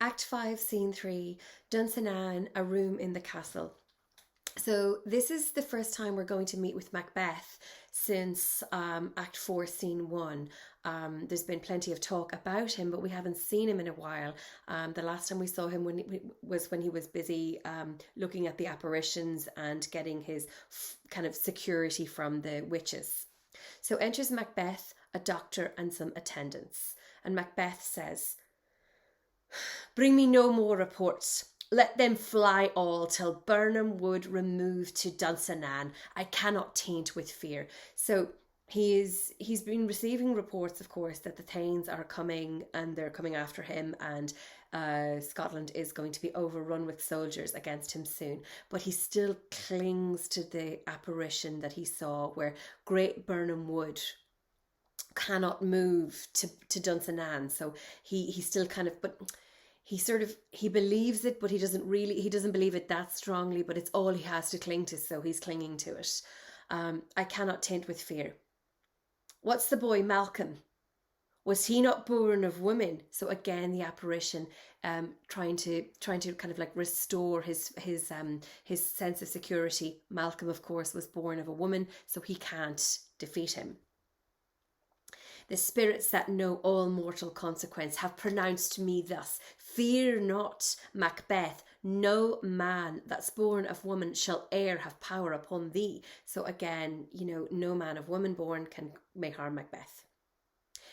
Act 5, Scene 3, Dunsinane, a room in the castle. So this is the first time we're going to meet with Macbeth since Act 4, Scene 1. There's been plenty of talk about him, but we haven't seen him in a while. The last time we saw him was when he was busy looking at the apparitions and getting his kind of security from the witches. So enters Macbeth, a doctor and some attendants. And Macbeth says, "Bring me no more reports. Let them fly all till Birnam Wood remove to Dunsinane. I cannot taint with fear." So he's been receiving reports, of course, that the Thanes are coming and they're coming after him, and Scotland is going to be overrun with soldiers against him soon. But he still clings to the apparition that he saw, where Great Birnam Wood cannot move to Dunsinane. So he still kind of, but he believes it, but he doesn't believe it that strongly, but it's all he has to cling to, so he's clinging to it. I cannot taint with fear. What's the boy Malcolm? Was he not born of woman? So again, the apparition trying to kind of like restore his sense of security. Malcolm, of course, was born of a woman, so he can't defeat him. The spirits that know all mortal consequence have pronounced me thus: fear not, Macbeth, no man that's born of woman shall e'er have power upon thee. So again, no man of woman born may harm Macbeth.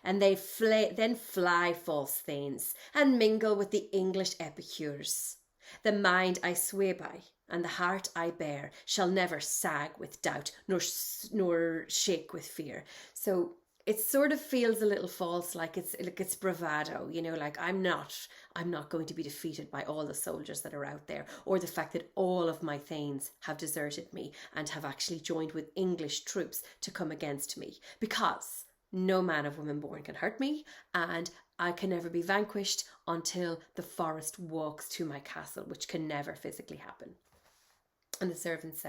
And they then fly, false thanes, and mingle with the English epicures. The mind I swear by, and the heart I bear, shall never sag with doubt, nor shake with fear. So it sort of feels a little false, like it's bravado, like I'm not going to be defeated by all the soldiers that are out there, or the fact that all of my thanes have deserted me and have actually joined with English troops to come against me, because no man of woman born can hurt me, and I can never be vanquished until the forest walks to my castle, which can never physically happen. And the servant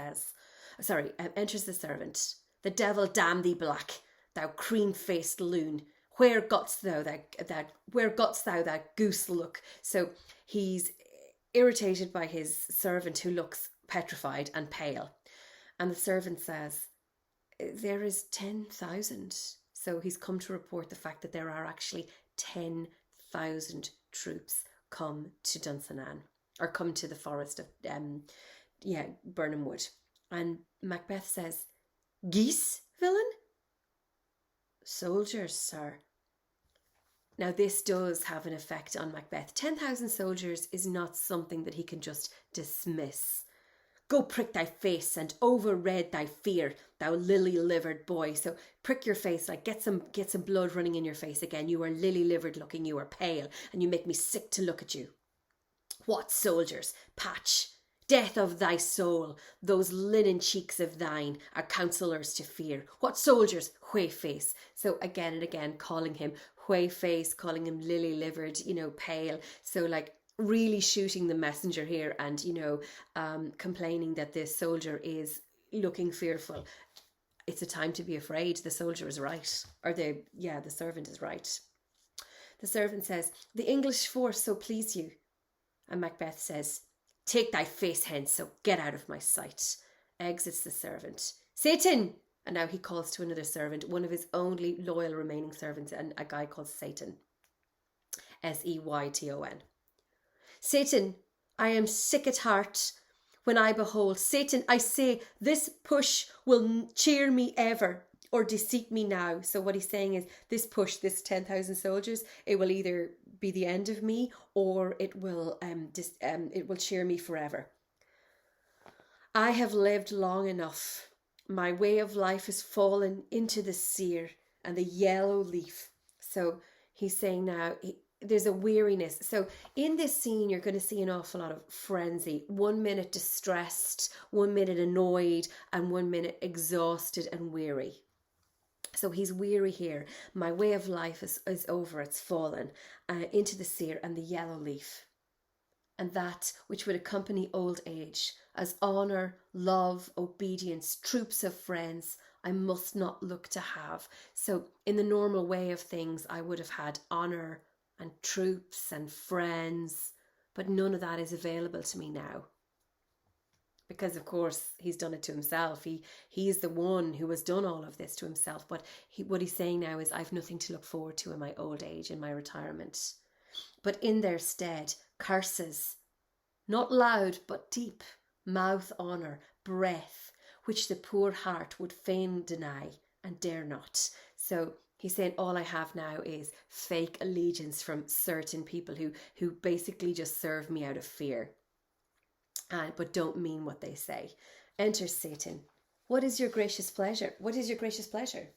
enters the servant. "The devil damn thee black, thou cream-faced loon, where gotst thou that goose look?" So he's irritated by his servant, who looks petrified and pale. And the servant says, "There is 10,000. So he's come to report the fact that there are actually 10,000 troops come to Dunsinane, or come to the forest of Birnam Wood. And Macbeth says, "Geese, villain?" "Soldiers, sir." Now this does have an effect on Macbeth. 10,000 soldiers is not something that he can just dismiss. "Go prick thy face and overred thy fear, thou lily-livered boy." So prick your face, like get some blood running in your face again. You are lily-livered looking, you are pale, and you make me sick to look at you. "What soldiers? Patch, death of thy soul, those linen cheeks of thine are counsellors to fear. What soldiers? Whey-face." So again and again calling him whey-face, calling him lily-livered, pale. So like really shooting the messenger here, and complaining that this soldier is looking fearful. It's a time to be afraid. The soldier is right, or the servant is right. The servant says, "The English force so please you." And Macbeth says, "Take thy face hence, so get out of my sight." Exits the servant. "Satan!" And now he calls to another servant, one of his only loyal remaining servants, and a guy called Satan. Seyton. "Satan, I am sick at heart when I behold. Satan, I say, this push will cheer me ever, or deceit me now." So what he's saying is, this push, this 10,000 soldiers, it will either be the end of me, or it will cheer me forever. "I have lived long enough. My way of life has fallen into the sear and the yellow leaf." So he's saying now, there's a weariness. So in this scene, you're going to see an awful lot of frenzy. 1 minute distressed, 1 minute annoyed, and 1 minute exhausted and weary. So he's weary here. My way of life is over. It's fallen into the sear and the yellow leaf. And that which would accompany old age, as honour, love, obedience, troops of friends, I must not look to have. So in the normal way of things, I would have had honour, and troops and friends, but none of that is available to me now. Because, of course, he's done it to himself. He is the one who has done all of this to himself. But what he's saying now is, I've nothing to look forward to in my old age, in my retirement. But in their stead, curses, not loud but deep, mouth honour, breath, which the poor heart would fain deny and dare not. So he's saying, all I have now is fake allegiance from certain people who basically just serve me out of fear, but don't mean what they say. Enter Satan. What is your gracious pleasure? What is your gracious pleasure?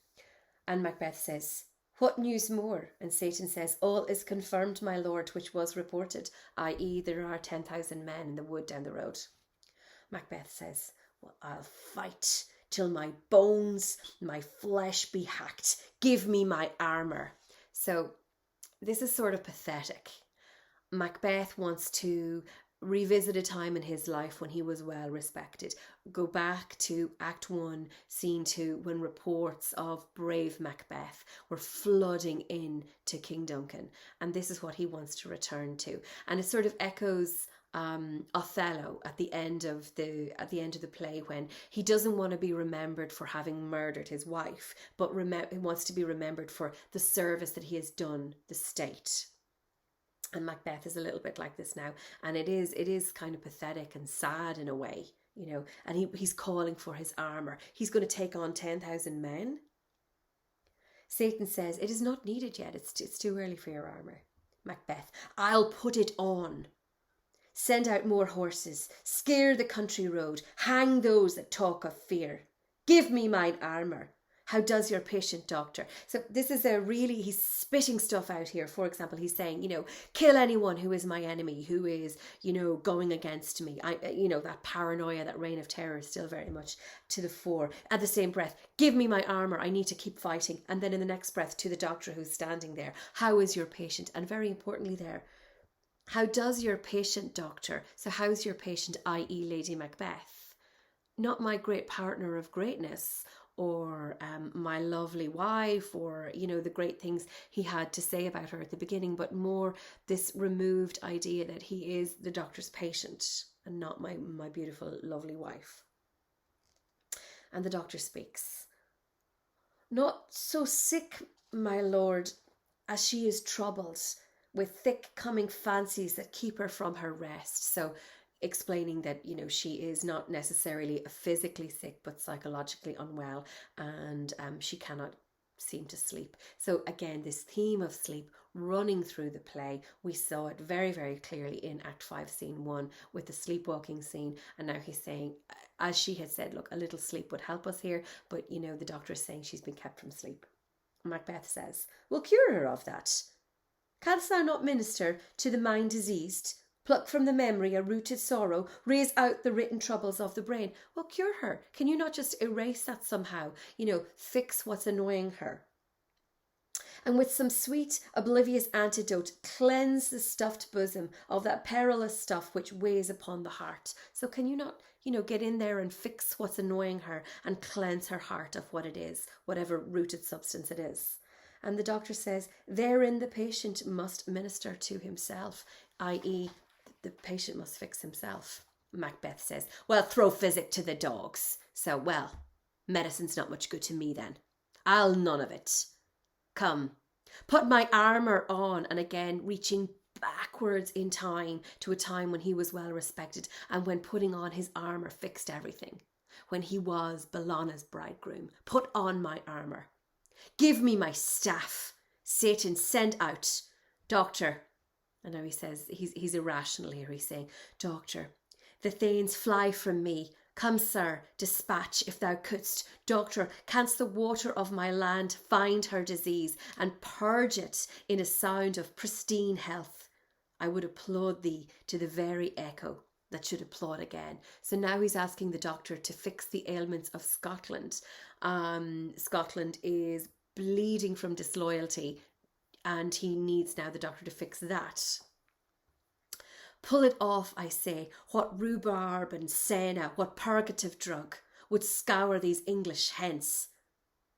And Macbeth says, what news more? And Satan says, all is confirmed, my lord, which was reported, i.e. there are 10,000 men in the wood down the road. Macbeth says, well, I'll fight till my bones, my flesh be hacked. Give me my armour. So this is sort of pathetic. Macbeth wants to revisit a time in his life when he was well respected. Go back to Act 1, Scene 2, when reports of brave Macbeth were flooding in to King Duncan. And this is what he wants to return to. And it sort of echoes Othello at the end of the play, when he doesn't want to be remembered for having murdered his wife, but he wants to be remembered for the service that he has done the state. And Macbeth is a little bit like this now, and it is kind of pathetic and sad in a way, you know. And he's calling for his armour. He's going to take on 10,000 men. Satan says, it is not needed yet. It's too early for your armour. Macbeth, I'll put it on. Send out more horses. Scare the country road. Hang those that talk of fear. Give me mine armour. How does your patient, doctor? So this is he's spitting stuff out here. For example, he's saying, kill anyone who is my enemy, who is, going against me. That paranoia, that reign of terror is still very much to the fore. At the same breath, give me my armour. I need to keep fighting. And then in the next breath, to the doctor who's standing there, how is your patient? And very importantly there, how does your patient, doctor? So how's your patient, i.e. Lady Macbeth? Not my great partner of greatness, or my lovely wife, or, the great things he had to say about her at the beginning, but more this removed idea that he is the doctor's patient and not my beautiful, lovely wife. And the doctor speaks. Not so sick, my lord, as she is troubled with thick coming fancies that keep her from her rest. So explaining that, she is not necessarily physically sick, but psychologically unwell, and she cannot seem to sleep. So again, this theme of sleep running through the play. We saw it very, very clearly in Act 5, Scene 1 with the sleepwalking scene. And now he's saying, as she had said, look, a little sleep would help us here. But, the doctor is saying she's been kept from sleep. Macbeth says, we'll cure her of that. Canst thou not minister to the mind diseased? Pluck from the memory a rooted sorrow, raise out the written troubles of the brain. Well, cure her. Can you not just erase that somehow? Fix what's annoying her. And with some sweet, oblivious antidote, cleanse the stuffed bosom of that perilous stuff which weighs upon the heart. So can you not, get in there and fix what's annoying her and cleanse her heart of what it is, whatever rooted substance it is? And the doctor says, therein the patient must minister to himself, i.e., the patient must fix himself. Macbeth says, well, throw physic to the dogs. So, well, medicine's not much good to me then. I'll none of it. Come, put my armour on. And again, reaching backwards in time to a time when he was well respected and when putting on his armour fixed everything. When he was Belana's bridegroom. Put on my armour. Give me my staff. Satan, send out. Doctor. And now he says, he's irrational here. He's saying, doctor, the thanes fly from me. Come, sir, dispatch if thou couldst. Doctor, canst the water of my land find her disease and purge it in a sound of pristine health? I would applaud thee to the very echo that should applaud again. So now he's asking the doctor to fix the ailments of Scotland. Scotland is bleeding from disloyalty, and he needs now the doctor to fix that. Pull it off, I say. What rhubarb and senna, what purgative drug would scour these English hence?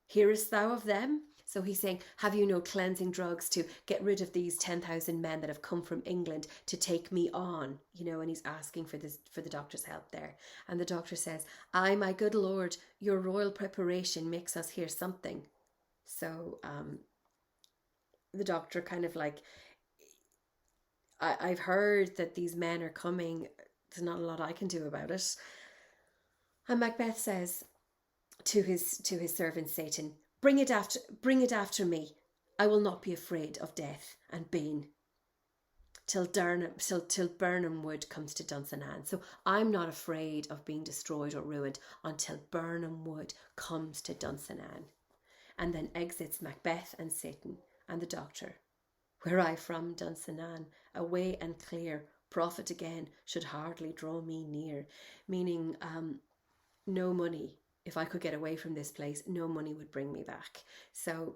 Hearest thou of them? So he's saying, have you no cleansing drugs to get rid of these 10,000 men that have come from England to take me on? You know, and he's asking for the doctor's help there. And the doctor says, aye, my good lord, your royal preparation makes us hear something. So the doctor kind of like, I've heard that these men are coming. There's not a lot I can do about it. And Macbeth says to his servant Satan, bring it after me. I will not be afraid of death and bane till Burnham Wood comes to Dunsinane. So I'm not afraid of being destroyed or ruined until Burnham Wood comes to Dunsinane. And then exits Macbeth and Satan and the doctor. Where I from, Dunsinane, away and clear, profit again should hardly draw me near. Meaning, no money. If I could get away from this place, no money would bring me back. So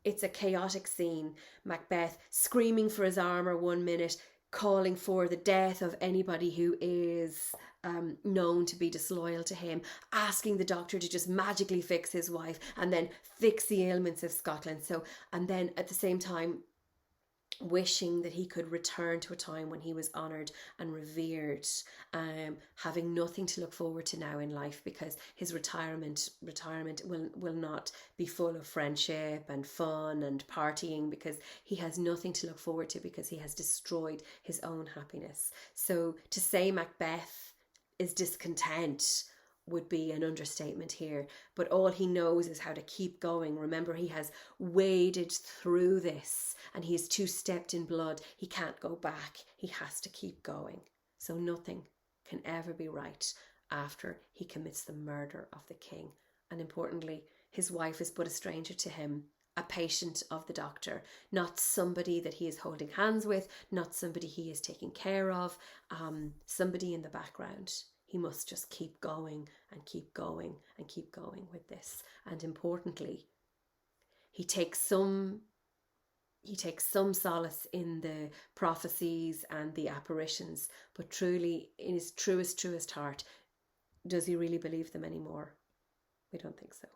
it's a chaotic scene. Macbeth screaming for his armour one minute, calling for the death of anybody who is known to be disloyal to him, asking the doctor to just magically fix his wife and then fix the ailments of Scotland. So, and then at the same time, wishing that he could return to a time when he was honoured and revered, having nothing to look forward to now in life, because his retirement will not be full of friendship and fun and partying, because he has nothing to look forward to, because he has destroyed his own happiness. So to say Macbeth is discontent would be an understatement here, but all he knows is how to keep going. Remember, he has waded through this and he's too steeped in blood. He can't go back. He has to keep going. So nothing can ever be right after he commits the murder of the king. And importantly, his wife is but a stranger to him, a patient of the doctor, not somebody that he is holding hands with, not somebody he is taking care of, somebody in the background. He must just keep going and keep going and keep going with this. And importantly, he takes some solace in the prophecies and the apparitions, but truly, in his truest heart, does he really believe them anymore? We don't think so.